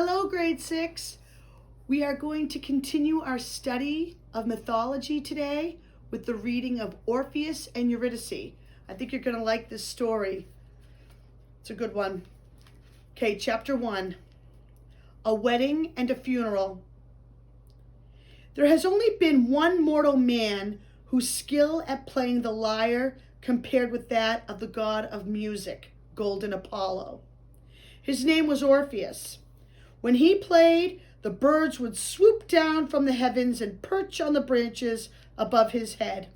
Hello, grade 6. We are going to continue our study of mythology today with the reading of Orpheus and Eurydice. I think you're going to like this story. It's a good one. Okay, chapter 1. A wedding and a funeral. There has only been one mortal man whose skill at playing the lyre compared with that of the god of music, golden Apollo. His name was Orpheus. When he played, the birds would swoop down from the heavens and perch on the branches above his head.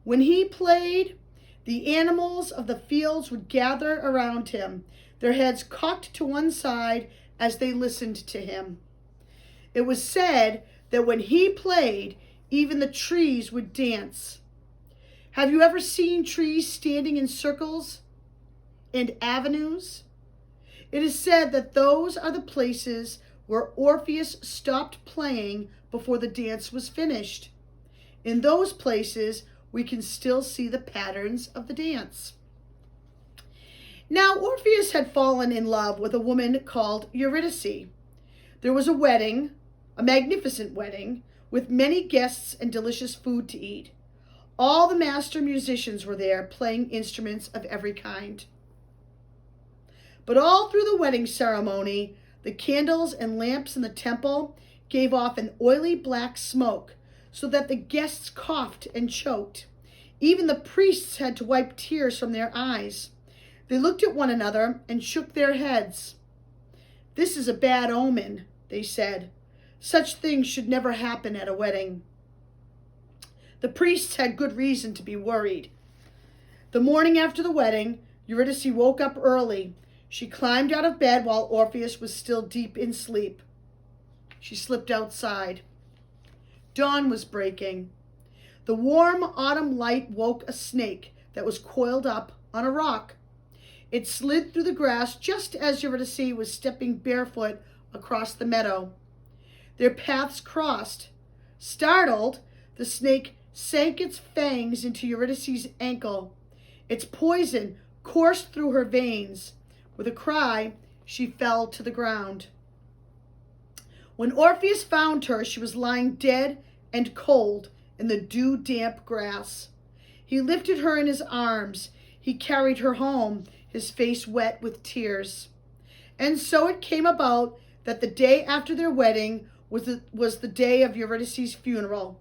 When he played, the animals of the fields would gather around him, their heads cocked to one side as they listened to him. It was said that when he played, even the trees would dance. Have you ever seen trees standing in circles and avenues? It is said that those are the places where Orpheus stopped playing before the dance was finished. In those places, we can still see the patterns of the dance. Now, Orpheus had fallen in love with a woman called Eurydice. There was a wedding, a magnificent wedding, with many guests and delicious food to eat. All the master musicians were there, playing instruments of every kind. But all through the wedding ceremony, the candles and lamps in the temple gave off an oily black smoke, so that the guests coughed and choked. Even the priests had to wipe tears from their eyes. They looked at one another and shook their heads. "This is a bad omen," they said. "Such things should never happen at a wedding." The priests had good reason to be worried. The morning after the wedding, Eurydice woke up early. She climbed out of bed while Orpheus was still deep in sleep. She slipped outside. Dawn was breaking. The warm autumn light woke a snake that was coiled up on a rock. It slid through the grass just as Eurydice was stepping barefoot across the meadow. Their paths crossed. Startled, the snake sank its fangs into Eurydice's ankle. Its poison coursed through her veins. With a cry, she fell to the ground. When Orpheus found her, she was lying dead and cold in the dew-damp grass. He lifted her in his arms. He carried her home, his face wet with tears. And so it came about that the day after their wedding was the day of Eurydice's funeral.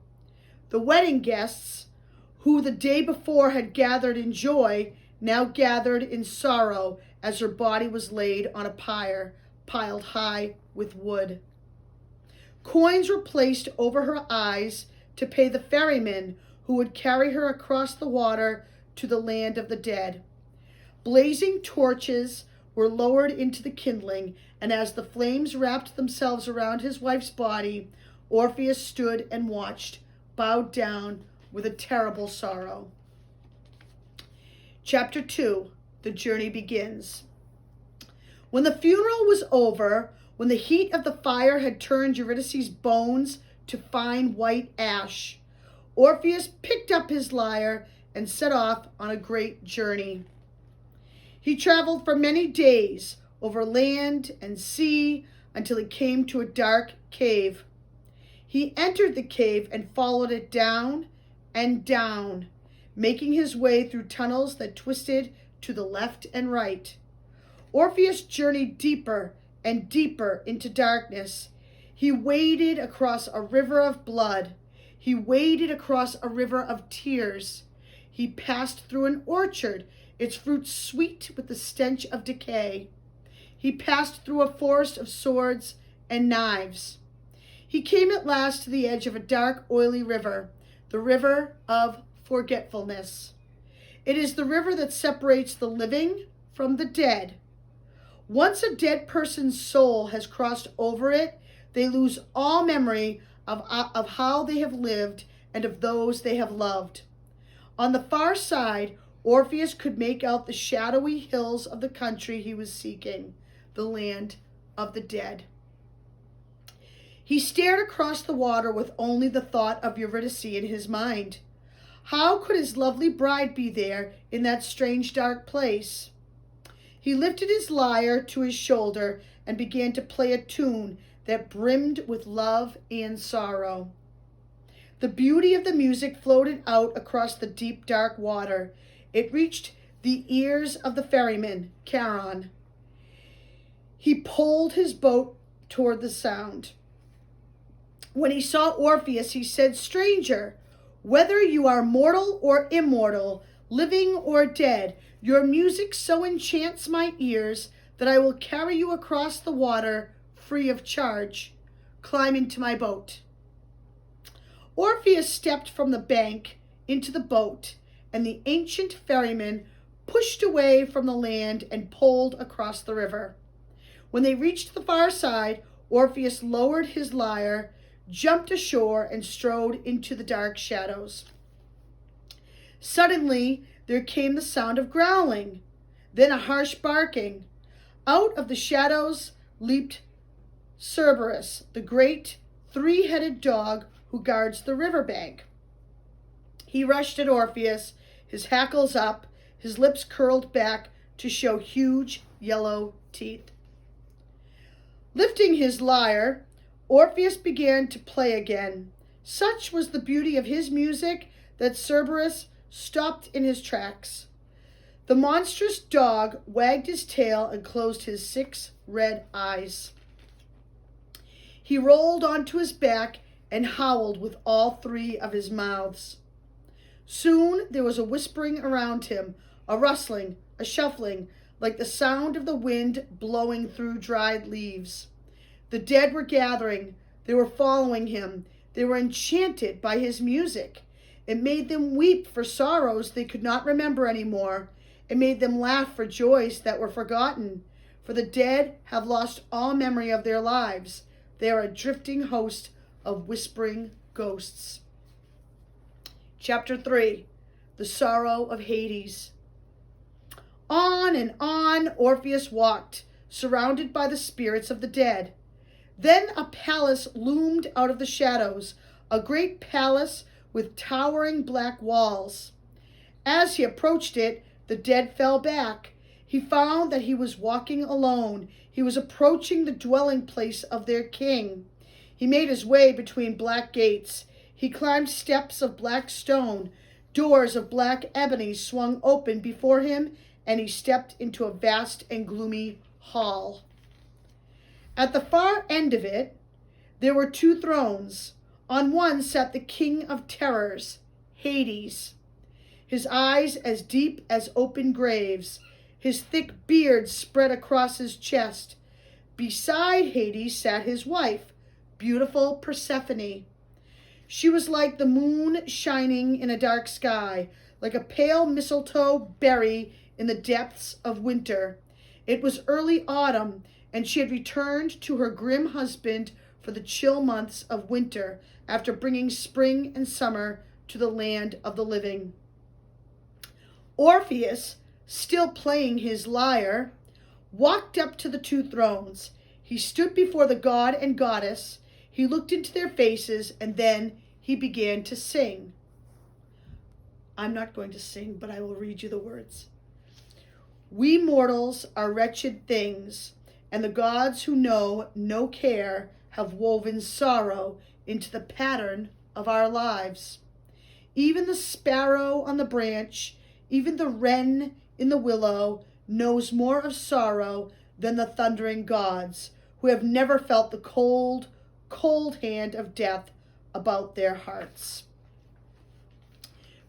The wedding guests, who the day before had gathered in joy, now gathered in sorrow as her body was laid on a pyre piled high with wood. Coins were placed over her eyes to pay the ferryman who would carry her across the water to the land of the dead. Blazing torches were lowered into the kindling, and as the flames wrapped themselves around his wife's body, Orpheus stood and watched, bowed down with a terrible sorrow. Chapter 2. The journey begins. When the funeral was over, when the heat of the fire had turned Eurydice's bones to fine white ash, Orpheus picked up his lyre and set off on a great journey. He traveled for many days over land and sea until he came to a dark cave. He entered the cave and followed it down and down, making his way through tunnels that twisted to the left and right. Orpheus journeyed deeper and deeper into darkness. He waded across a river of blood. He waded across a river of tears. He passed through an orchard, its fruit sweet with the stench of decay. He passed through a forest of swords and knives. He came at last to the edge of a dark, oily river, the river of forgetfulness. It is the river that separates the living from the dead. Once a dead person's soul has crossed over it, they lose all memory of how they have lived and of those they have loved. On the far side, Orpheus could make out the shadowy hills of the country he was seeking, the land of the dead. He stared across the water with only the thought of Eurydice in his mind. How could his lovely bride be there in that strange dark place? He lifted his lyre to his shoulder and began to play a tune that brimmed with love and sorrow. The beauty of the music floated out across the deep, dark water. It reached the ears of the ferryman, Charon. He pulled his boat toward the sound. When he saw Orpheus, he said, "Stranger, whether you are mortal or immortal, living or dead, your music so enchants my ears that I will carry you across the water free of charge. Climb into my boat." Orpheus stepped from the bank into the boat, and the ancient ferryman pushed away from the land and poled across the river. When they reached the far side, Orpheus lowered his lyre, jumped ashore, and strode into the dark shadows. Suddenly, there came the sound of growling, then a harsh barking. Out of the shadows leaped Cerberus, the great three-headed dog who guards the riverbank. He rushed at Orpheus, his hackles up, his lips curled back to show huge yellow teeth. Lifting his lyre, Orpheus began to play again. Such was the beauty of his music that Cerberus stopped in his tracks. The monstrous dog wagged his tail and closed his 6 red eyes. He rolled onto his back and howled with all 3 of his mouths. Soon there was a whispering around him, a rustling, a shuffling, like the sound of the wind blowing through dried leaves. The dead were gathering. They were following him. They were enchanted by his music. It made them weep for sorrows they could not remember anymore. It made them laugh for joys that were forgotten. For the dead have lost all memory of their lives. They are a drifting host of whispering ghosts. Chapter 3. The Sorrow of Hades. On and on Orpheus walked, surrounded by the spirits of the dead. Then a palace loomed out of the shadows, a great palace with towering black walls. As he approached it, the dead fell back. He found that he was walking alone. He was approaching the dwelling place of their king. He made his way between black gates. He climbed steps of black stone. Doors of black ebony swung open before him, and he stepped into a vast and gloomy hall. At the far end of it, there were 2 thrones. On one sat the king of terrors, Hades, his eyes as deep as open graves, his thick beard spread across his chest. Beside Hades sat his wife, beautiful Persephone. She was like the moon shining in a dark sky, like a pale mistletoe berry in the depths of winter. It was early autumn, and she had returned to her grim husband for the chill months of winter after bringing spring and summer to the land of the living. Orpheus, still playing his lyre, walked up to the 2 thrones. He stood before the god and goddess. He looked into their faces, and then he began to sing. I'm not going to sing, but I will read you the words. We mortals are wretched things, and the gods who know no care have woven sorrow into the pattern of our lives. Even the sparrow on the branch, even the wren in the willow, knows more of sorrow than the thundering gods, who have never felt the cold, cold hand of death about their hearts.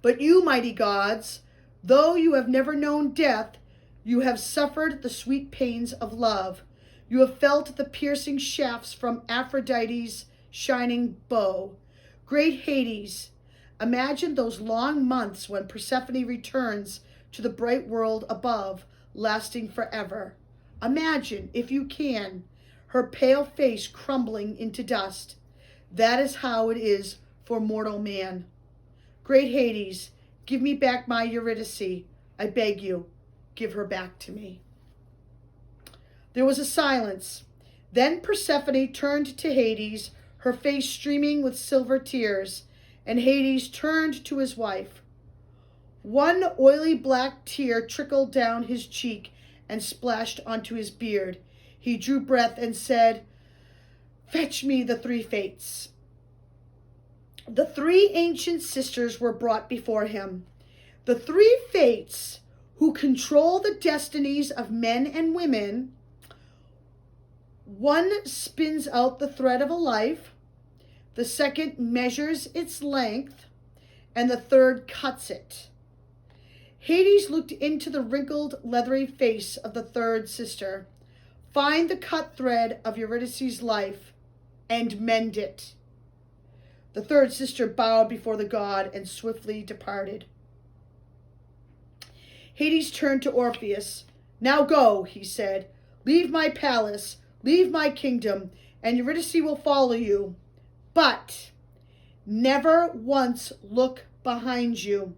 But you, mighty gods, though you have never known death, you have suffered the sweet pains of love. You have felt the piercing shafts from Aphrodite's shining bow. Great Hades, imagine those long months when Persephone returns to the bright world above, lasting forever. Imagine, if you can, her pale face crumbling into dust. That is how it is for mortal man. Great Hades, give me back my Eurydice. I beg you, give her back to me. There was a silence. Then Persephone turned to Hades, her face streaming with silver tears, and Hades turned to his wife. One oily black tear trickled down his cheek and splashed onto his beard. He drew breath and said, "Fetch me the 3 fates." The 3 ancient sisters were brought before him. The 3 fates who control the destinies of men and women. One spins out the thread of a life, the second measures its length, and the third cuts it. Hades looked into the wrinkled, leathery face of the 3rd sister. "Find the cut thread of Eurydice's life and mend it." The 3rd sister bowed before the god and swiftly departed. Hades turned to Orpheus. "Now go," he said. "Leave my palace, leave my kingdom, and Eurydice will follow you. But never once look behind you.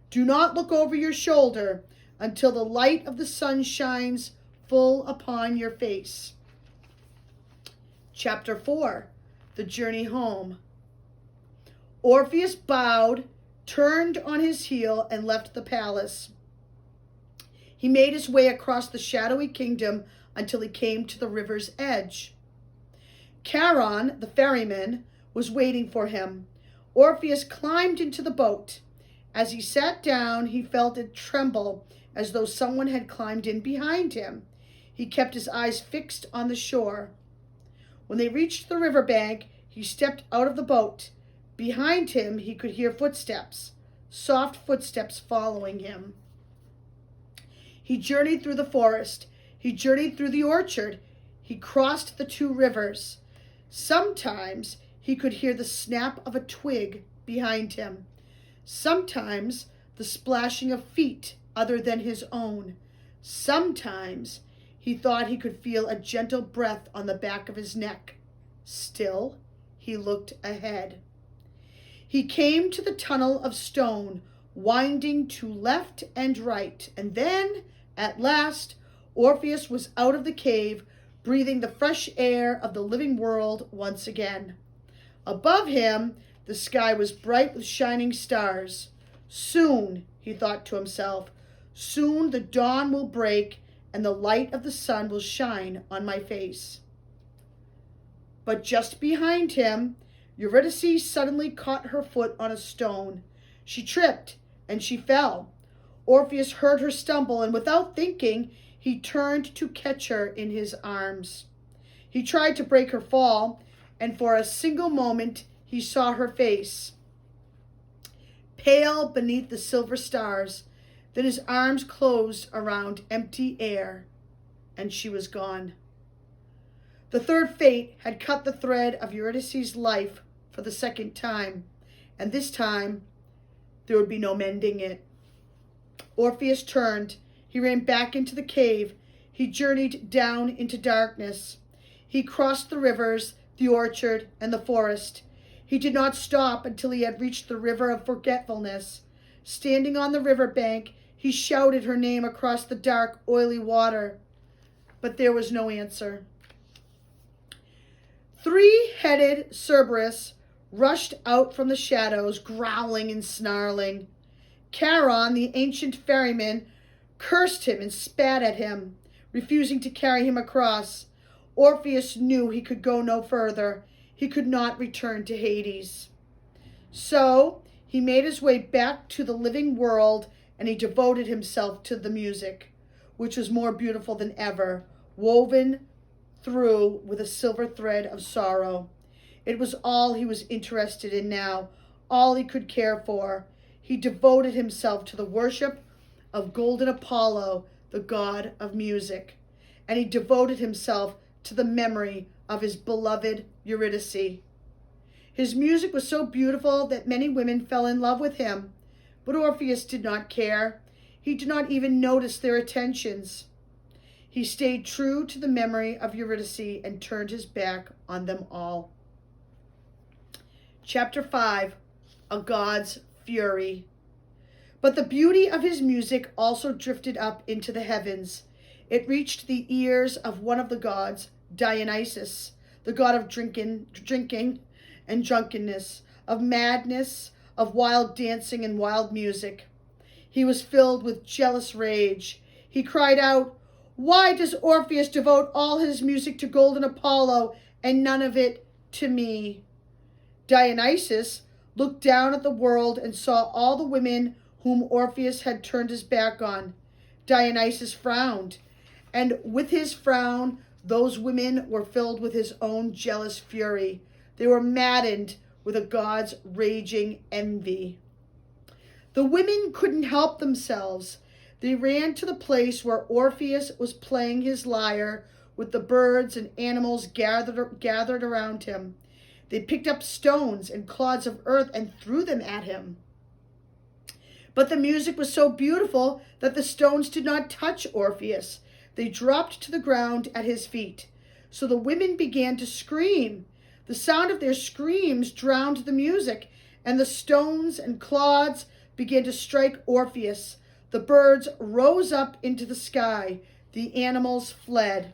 Do not look over your shoulder until the light of the sun shines full upon your face." Chapter 4, The Journey Home. Orpheus bowed, turned on his heel, and left the palace. He made his way across the shadowy kingdom until he came to the river's edge. Charon, the ferryman, was waiting for him. Orpheus climbed into the boat. As he sat down, he felt it tremble as though someone had climbed in behind him. He kept his eyes fixed on the shore. When they reached the riverbank, he stepped out of the boat. Behind him, he could hear footsteps, soft footsteps following him. He journeyed through the forest. He journeyed through the orchard. He crossed the 2 rivers. Sometimes he could hear the snap of a twig behind him. Sometimes the splashing of feet other than his own. Sometimes he thought he could feel a gentle breath on the back of his neck. Still, he looked ahead. He came to the tunnel of stone, winding to left and right, and then, at last, Orpheus was out of the cave, breathing the fresh air of the living world once again. Above him, the sky was bright with shining stars. Soon, he thought to himself, soon the dawn will break and the light of the sun will shine on my face. But just behind him, Eurydice suddenly caught her foot on a stone. She tripped and she fell. Orpheus heard her stumble, and without thinking, he turned to catch her in his arms. He tried to break her fall, and for a single moment he saw her face, pale beneath the silver stars. Then his arms closed around empty air, and she was gone. The 3rd fate had cut the thread of Eurydice's life for the 2nd time, and this time there would be no mending it. Orpheus turned. He ran back into the cave. He journeyed down into darkness. He crossed the rivers, the orchard, and the forest. He did not stop until he had reached the river of forgetfulness. Standing on the river bank, he shouted her name across the dark, oily water, but there was no answer. 3-headed Cerberus rushed out from the shadows, growling and snarling. Charon, the ancient ferryman, cursed him and spat at him, refusing to carry him across. Orpheus knew he could go no further. He could not return to Hades. So he made his way back to the living world, and he devoted himself to the music, which was more beautiful than ever, woven through with a silver thread of sorrow. It was all he was interested in now, all he could care for. He devoted himself to the worship of golden Apollo, the god of music, and he devoted himself to the memory of his beloved Eurydice. His music was so beautiful that many women fell in love with him, but Orpheus did not care. He did not even notice their attentions. He stayed true to the memory of Eurydice and turned his back on them all. Chapter 5, A God's Fury. But the beauty of his music also drifted up into the heavens. It reached the ears of one of the gods, Dionysus, the god of drinking and drunkenness, of madness, of wild dancing and wild music. He was filled with jealous rage. He cried out, Why does Orpheus devote all his music to golden Apollo and none of it to me? Dionysus looked down at the world and saw all the women whom Orpheus had turned his back on. Dionysus frowned, and with his frown, those women were filled with his own jealous fury. They were maddened with a god's raging envy. The women couldn't help themselves. They ran to the place where Orpheus was playing his lyre with the birds and animals gathered around him. They picked up stones and clods of earth and threw them at him. But the music was so beautiful that the stones did not touch Orpheus. They dropped to the ground at his feet. So the women began to scream. The sound of their screams drowned the music, and the stones and clods began to strike Orpheus. The birds rose up into the sky. The animals fled.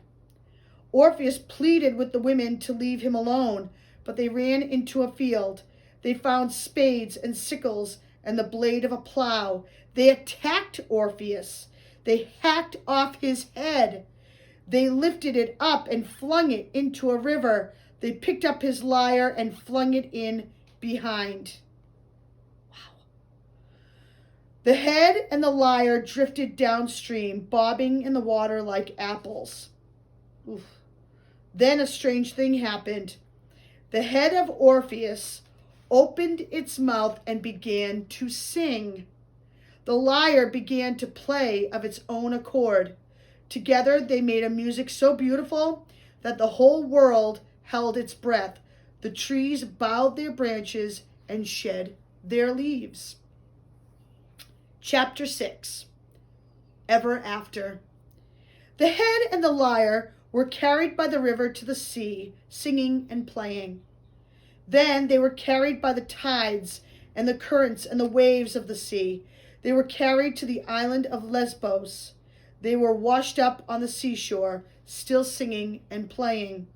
Orpheus pleaded with the women to leave him alone, but they ran into a field. They found spades and sickles and the blade of a plow. They attacked Orpheus. They hacked off his head. They lifted it up and flung it into a river. They picked up his lyre and flung it in behind. Wow. The head and the lyre drifted downstream, bobbing in the water like apples. Oof. Then a strange thing happened. The head of Orpheus opened its mouth and began to sing. The lyre began to play of its own accord. Together they made a music so beautiful that the whole world held its breath. The trees bowed their branches and shed their leaves. Chapter 6. Ever After. The head and the lyre were carried by the river to the sea, singing and playing. Then they were carried by the tides and the currents and the waves of the sea. They were carried to the island of Lesbos. They were washed up on the seashore, still singing and playing.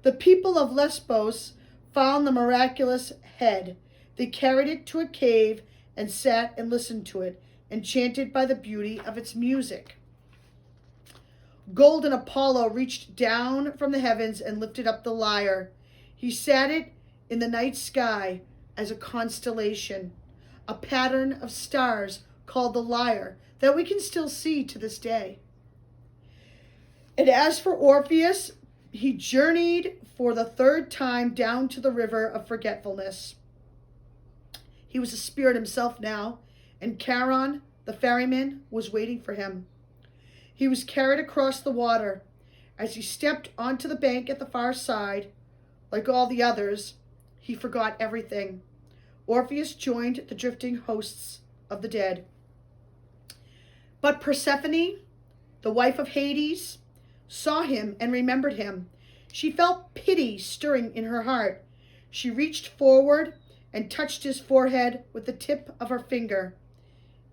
The people of Lesbos found the miraculous head. They carried it to a cave and sat and listened to it, enchanted by the beauty of its music. Golden Apollo reached down from the heavens and lifted up the lyre. He sat it in the night sky as a constellation, a pattern of stars called the lyre that we can still see to this day. And as for Orpheus, he journeyed for the third time down to the river of forgetfulness. He was a spirit himself now, and Charon, the ferryman, was waiting for him. He was carried across the water. As he stepped onto the bank at the far side, like all the others, he forgot everything. Orpheus joined the drifting hosts of the dead. But Persephone, the wife of Hades, saw him and remembered him. She felt pity stirring in her heart. She reached forward and touched his forehead with the tip of her finger.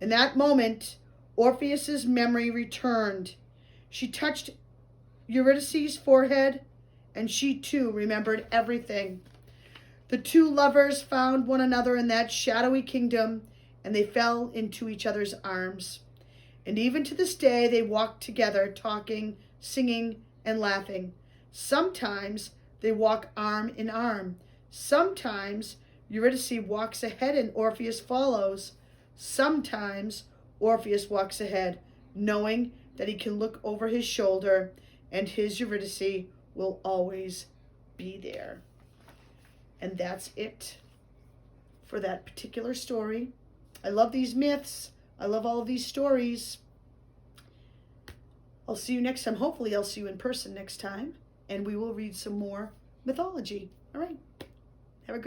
In that moment, Orpheus's memory returned. She touched Eurydice's forehead, and she too remembered everything. The two lovers found one another in that shadowy kingdom, and they fell into each other's arms. And even to this day, they walk together, talking, singing, and laughing. Sometimes they walk arm in arm. Sometimes Eurydice walks ahead and Orpheus follows. Sometimes Orpheus walks ahead, knowing that he can look over his shoulder and his Eurydice will always be there. And that's it for that particular story. I love these myths. I love all of these stories. I'll see you next time. Hopefully I'll see you in person next time, and we will read some more mythology. All right.